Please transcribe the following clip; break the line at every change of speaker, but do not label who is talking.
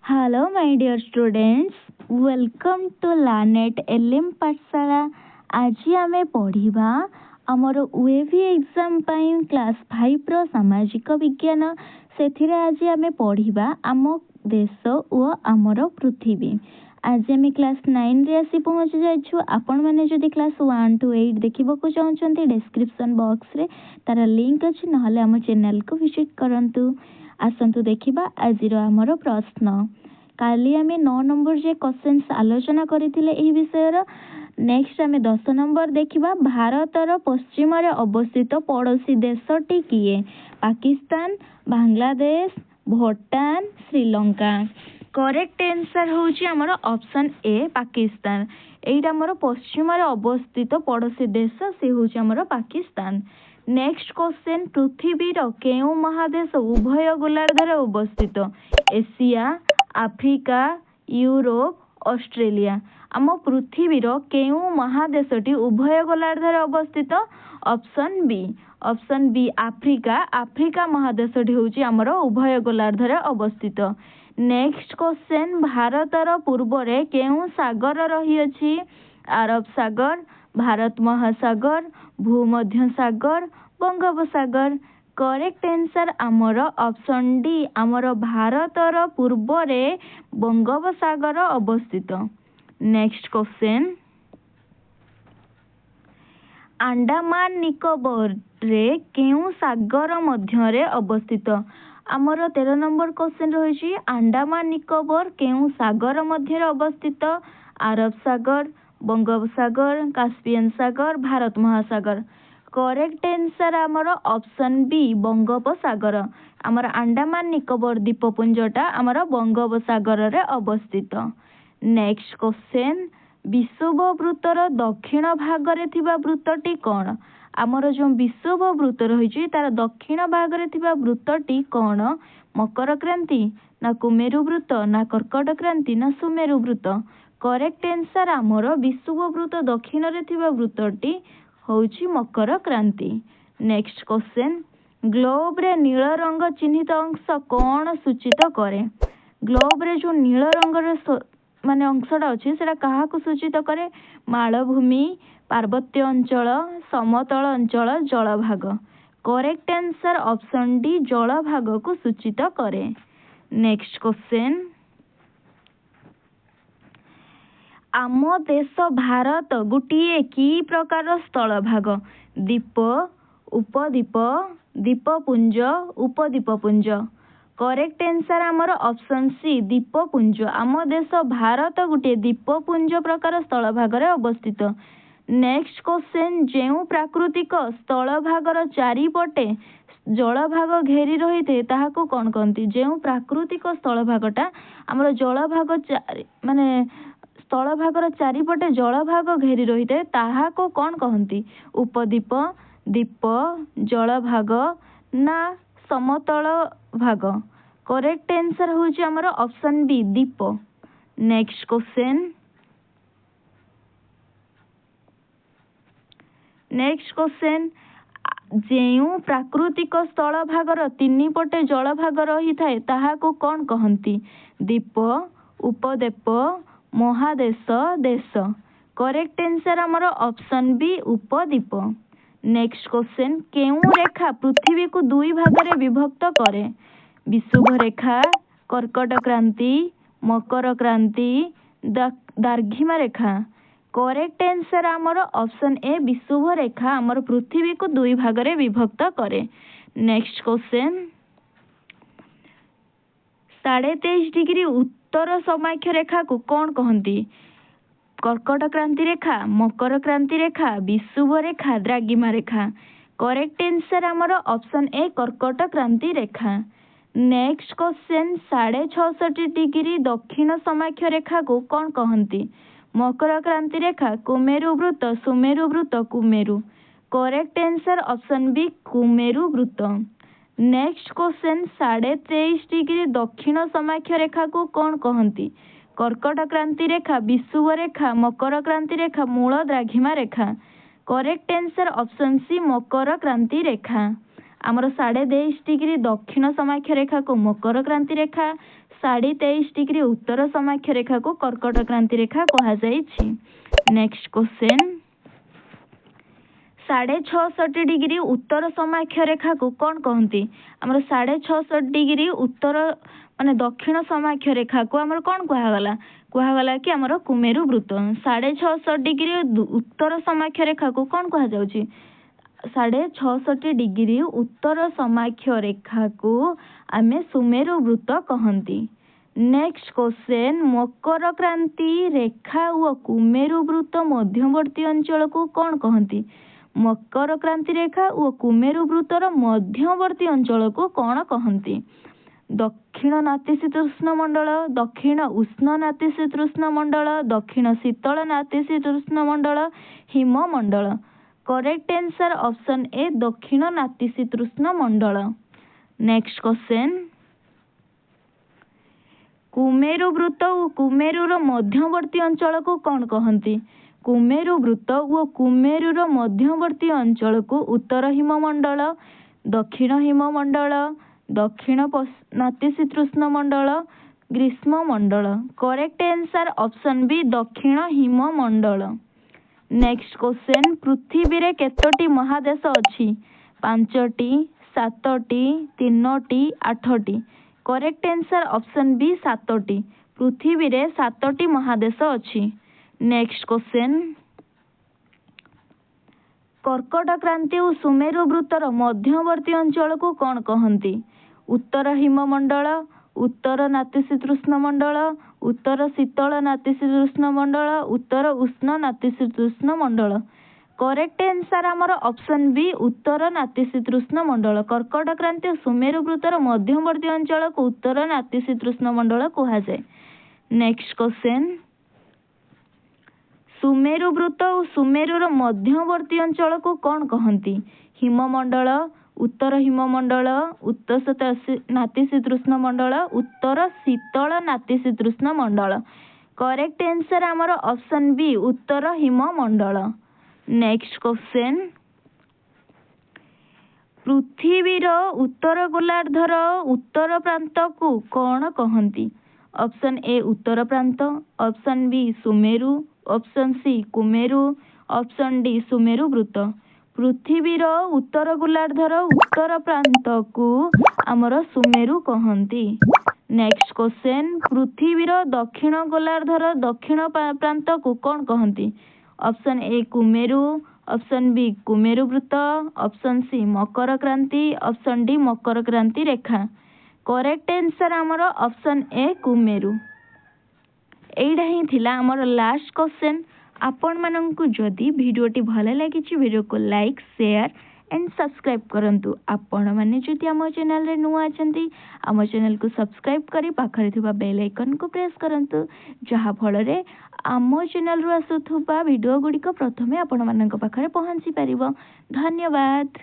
Hello, my dear students. Welcome to Lanet LM पाठशाला. आज आमे पढ़िबा आमर ओएवी एग्जाम पाई क्लास 5 रो सामाजिक विज्ञान. सेथिरे आज आमे पढ़िबा आम देश ओ आमर पृथ्वी. आज आमे क्लास 9 रे आसी पहुंच जाइछु. आपण माने जदि क्लास 1 to 8 देखिबा चाहछन्ती डिस्क्रिप्शन बॉक्स रे तार लिंक अछि, नहले हम चैनल को विजिट करंतु. आसंतु देखिबा आजिरो आमर प्रश्न. काली आमे 9 नंबर जे क्वेश्चंस आलोचना करिथिले एही विषयर. नेक्स्ट आमे 10 नंबर देखिबा भारतर पश्चिम रे अवस्थित पड़ोसी देशटी किए? पाकिस्तान, बांग्लादेश, भूटान, श्रीलंका. करेक्ट आंसर होची हमर ऑप्शन ए पाकिस्तान. एइटा हमर पश्चिम रे अवस्थित पड़ोसी देश से होची हमर पाकिस्तान. नेक्स्ट क्वेश्चन, पृथ्वीर केउ महादेश उभय गोलार्धरे अवस्थित? Asia, Africa, Europe, Australia. आम पृथ्वीर केउ महादेशटी उभय गोलार्धरे अवस्थित? Option B Africa. आफ्रिका महादेशटी होची हमर उभय गोलार्धरे अवस्थित. नेक्स्ट क्वेश्चन, भारतर पूर्वरे केउ सागर रही अछि? अरब सागर, भारत महासागर, भूमध्य सागर, बंगोपसागर. करेक्ट आंसर आमर ऑप्शन डी. आमर भारतर पूर्वरे बंगोपसागर अवस्थित. नेक्स्ट क्वेश्चन, अंडमान निकोबर रे केउ सागर मध्यरे अवस्थित? आमर 13 नंबर क्वेश्चन रही. अंडमान निकोबर केउ सागर मध्यरे अवस्थित? अरब सागर, बंगोपसागर, कास्पियन सागर, भारत महासागर. करेक्ट आंसर आमर ऑप्शन बी बंगोपसागर. आमर अंडमान निकोबर द्वीपपुंजटा आमर बंगोपसागर रे अवस्थित. नेक्स्ट क्वेश्चन, विषुववृत्तर दक्षिण भाग रे थिबा वृत्तटी कोन? आमर जो विषुववृत्त रही तार दक्षिण भाग रे थिबा वृत्तटी कोन? मकर क्रांति, ना कुमेरु वृत्त, ना कर्कट क्रांति, ना सुमेरु वृत्त. करेक्ट आंसर आमर विषुववृत्त दक्षिण रे थिबा वृत्तटी होची मकर क्रांति. नेक्स्ट क्वेश्चन, ग्लोब रे नील रंग चिन्हित अंश कोन सूचित करे? ग्लोब रे जो नील रंग रे माने अंशटा अछि सेटा काहाकु सूचित करे? मालभूमि, पार्वत्य अंचल, समतल अंचल, जलभाग. करेक्ट आंसर ऑप्शन डी जलभाग को सूचित करे. नेक्स्ट क्वेश्चन, आम देश भारत गोटे की प्रकार स्थलभाग? द्वीप, उपद्वीप, द्वीपपुंज, उपद्वीपपुंज. करेक्ट आंसर आमर ऑप्शन सी द्वीपपुंज. आम देश भारत गोटे द्वीपपुंज प्रकार स्थलभाग रे अवस्थित. नेक्स्ट क्वेश्चन, जेउ प्राकृतिक स्थलभागर चारिपटे जलभाग घेरी रही थे ताहाको कोन कहंती? जेउ प्राकृतिक स्थलभागटा आमर जलभाग माने स्थलभागर चारिपटे जलभाग घेरी रही थे ताहाको कोन कहंती? उपद्वीप, द्वीप, जलभाग ना समतल भाग. करेक्ट आंसर होची हमर ऑप्शन बी द्वीप. नेक्स्ट क्वेश्चन, जेउ प्राकृतिक स्थल भागर तीन पटे जल भाग रही थाए ताहाको कोन कहंती? द्वीप, उपद्वीप, महादेश, देश. करेक्ट आंसर हमर ऑप्शन बी उपद्वीप. नेक्स्ट क्वेश्चन, केउ रेखा पृथ्वी को दुई भाग रे विभक्त करे? विषुव रेखा, कर्कट क्रांति, मकर क्रांति, दार्घिमा रेखा. करेक्ट आंसर आमर ऑप्शन ए विषुव रेखा आमर पृथ्वी को दुई भाग रे विभक्त करे. नेक्स्ट क्वेश्चन, 23.5 डिग्री उत्तर समाख्य रेखा को कौन कहती? कर्कट क्रांति रेखा, मकर क्रांति रेखा, विषुव रेखा, द्राघिमा रेखा. करेक्ट आंसर आमर ऑप्शन ए कर्कट क्रांति रेखा. नेक्स्ट क्वेश्चन, 66.5 डिग्री दक्षिण समाख्य रेखा को कौन कहती? मकर क्रांति रेखा, कुमेरु वृत्त, सुमेरु वृत्त, कुमेरु. करेक्ट आंसर ऑप्शन बी कुमेरु वृत्त. नेक्स्ट क्वेश्चन, 23.5 डिग्री दक्षिण समाख्य रेखा को कौन कहती? कर्कट क्रांति रेखा, विषुव रेखा, मकर क्रांति रेखा, मूल द्राघिमा रेखा. करेक्ट आंसर ऑप्शन सी मकर क्रांति रेखा. आमर 23.5 डिग्री दक्षिण समाक्ष रेखा को मकर क्रांति रेखा, 23.5 डिग्री उत्तर समाक्ष रेखा को कर्कट क्रांति रेखा कहा जाइछि। नेक्स्ट क्वेश्चन 66.5 डिग्री उत्तर समाक्ष रेखा को कौन कहती? आमर 66.5 डिग्री उत्तर माने दक्षिण समाक्ष रेखा को आमर कौन कहगला कि आमर कुमेरु वृत्त। 66.5 डिग्री उत्तर समाक्ष रेखा को कौन कहा जाउछि? 66.5 डिग्री उत्तर समाक्ष रेखा को आमे सुमेरु वृत्त कहती। नेक्स्ट क्वेश्चन मकर क्रांति रेखा व कुमेरु वृत्त मध्यवर्ती अंचल को कौन कहती? मकर क्रांति रेखा व कुमेरु वृत्तर मध्यवर्ती अंचल को कौन कहती? दक्षिण नातिशीतोष्ण मंडल, दक्षिण उष्ण नातिशीतोष्ण मंडल, दक्षिण शीतल नातिशीतोष्ण मंडल, हिममंडल। करेक्ट आंसर ऑप्शन ए दक्षिण नातिशीतोष्ण मंडल। नेक्स्ट क्वेश्चन कुमेरु वृत्त और कुमेरुर मध्यवर्ती अंचल को कौन कहती? कुमेरु वृत्त व कुमेरुर मध्यवर्ती अंचल को उत्तर हिममंडल, दक्षिण हिममंडल, दक्षिण नातिशीतोष्ण मंडल, ग्रीष्म मंडल। करेक्ट आंसर ऑप्शन बी दक्षिण हिममंडल। नेक्स्ट क्वेश्चन पृथ्वी रे केतोटी महादेश अछि? 5टी, 7टी, 3टी, 8टी। करेक्ट आंसर ऑप्शन बी 7टी। पृथ्वी रे 7टी महादेश अछि। नेक्स्ट क्वेश्चन कर्कट क्रांति और सुमेरु वृत्तर मध्यवर्ती अंचल को कौन कहती? उत्तर हिममंडल, उत्तर नातिशीतोष्ण मंडल, उत्तर शीतल नातिशीतोष्ण मंडल, उत्तर उष्ण नातिशीतोष्ण मंडल। करेक्ट आंसर आमर ऑप्शन बी उत्तर नातिशीतोष्ण मंडल। कर्कट क्रांति और सुमेरु वृत्तर मध्यवर्ती अंचल को उत्तर नातिशीतोष्ण मंडल कहा जाए। नेक्स्ट क्वेश्चन सुमेरु वृत्त और सुमेरुर मध्यवर्ती अंचल को कौन कहती? हिममंडल, उत्तर हिममंडल, उत्तर नातिशीतोष्ण मंडल, उत्तर शीतल नातिशीतोष्ण मंडल। करेक्ट आंसर आमर ऑप्शन बी उत्तर हिममंडल। नेक्स्ट क्वेश्चन पृथ्वीर उत्तर गोलार्धर उत्तर प्रांत को कौन कहती? ऑप्शन ए उत्तर प्रांत, ऑप्शन बी सुमेरु, ऑप्शन सी कुमेरु, ऑप्शन डी सुमेरु वृत्त। पृथ्वीर उत्तर गोलार्धर उत्तर प्रांत को आमर सुमेरु कहती। नेक्स्ट क्वेश्चन पृथ्वीर दक्षिण गोलार्धर दक्षिण प्रांत को कौन कहती? ऑप्शन ए कुमेरु, ऑप्शन बी कुमेरु वृत्त, ऑप्शन सी मकर क्रांति, ऑप्शन डी मकर क्रांति रेखा। करेक्ट आंसर आमर ऑप्शन ए कुमेरु। एइडा ही थिला आमर लास्ट क्वेश्चन। आपण माननकु जदि वीडियोटी भल लागिछि वीडियो को लाइक, शेयर एंड सब्सक्राइब करंतु। आपण माने जदि आम चैनल रे नुआ अछंती आम चैनल को सब्सक्राइब करी पाखरे थिबा बेल आइकन को प्रेस करंतु जहा फल रे आम चैनल रु आसुथुबा वीडियो गुडी को प्रथमे आपण माननक पाखरे पहुंची परिबो। धन्यवाद।